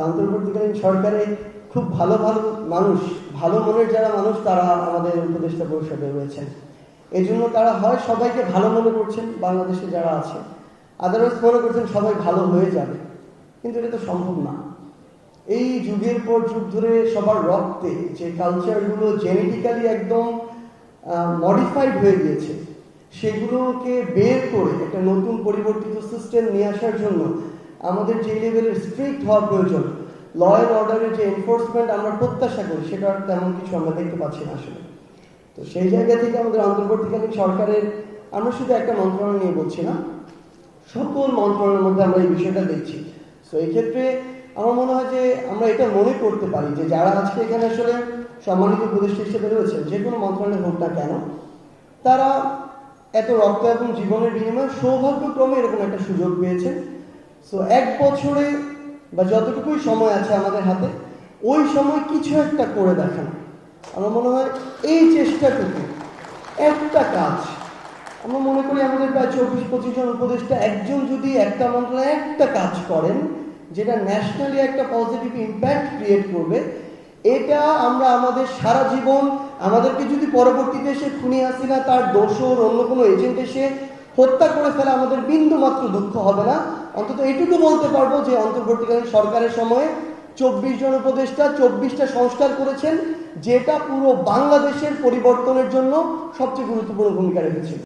অন্তর্বর্তীকালীন সরকারে খুব ভালো ভালো মানুষ, ভালো মনের যারা মানুষ তারা আমাদের উপদেষ্টা পরিষদে রয়েছেন। এই জন্য তারা হয় সবাইকে ভালো মনে করছেন বাংলাদেশে যারা আছে, আদারওয়াইজ মনে করছেন সবাই ভালো হয়ে যাবে, কিন্তু এটা তো সম্ভব না। এই যুগের পর যুগ ধরে সবার রক্তে যে কালচারগুলো জেনেটিক্যালি একদম মডিফাইড হয়ে গিয়েছে, সেগুলোকে বের করে একটা নতুন পরিবর্তিত সিস্টেম নিয়ে আসার জন্য আমাদের যে লেভেলের স্ট্রিক্ট হওয়ার প্রয়োজন, ল অ্যান্ড অর্ডারের যে এনফোর্সমেন্ট আমরা প্রত্যাশা করি, সেটা তেমন কিছু আমরা দেখতে পাচ্ছি না আসলে। তো সেই জায়গা থেকে আমাদের অন্তর্বর্তীকালীন সরকারের, আমরা শুধু একটা মন্ত্রণালয় নিয়ে বলছি না, সকল মন্ত্রণালয়ের মধ্যে আমরা এই বিষয়টা দেখছি। তো এই ক্ষেত্রে আমার মনে হয় যে আমরা এটা মনে করতে পারি যে যারা আজকে এখানে আসলে সম্মানিত উপদেষ্টা হিসেবে রয়েছেন, যে কোনো মন্ত্রণালয় হোক না কেন, তারা এত রক্ত এবং জীবনের বিনিময়ে সৌভাগ্যক্রমে এরকম একটা সুযোগ পেয়েছেন। সো এক বছরে বা যতটুকুই সময় আছে আমাদের হাতে, ওই সময় কিছু একটা করে দেখানো, আমার মনে হয় এই চেষ্টাটুকু একটা কাজ, আমরা মনে করি আমাদের প্রায় 24-25 জন উপদেষ্টা একজন যদি একটা মন্ত্রণালয়ে একটা কাজ করেন যেটা ন্যাশনালি একটা পজিটিভ ইম্প্যাক্ট ক্রিয়েট করবে, এটা আমরা আমাদের সারা জীবন, আমাদেরকে যদি পরবর্তীতে এসে খুনি হাসিনা তার দোসর অন্য কোনো এজেন্ট এসে হত্যা করে ফেলে, আমাদের বিন্দু মাত্র দুঃখ হবে না। অন্তত এটুকু বলতে পারবো যে অন্তর্বর্তীকালীন সরকারের সময়ে 24 জন উপদেষ্টা 24টা সংস্কার করেছেন, যেটা পুরো বাংলাদেশের পরিবর্তনের জন্য সবচেয়ে গুরুত্বপূর্ণ ভূমিকা রেখেছিল।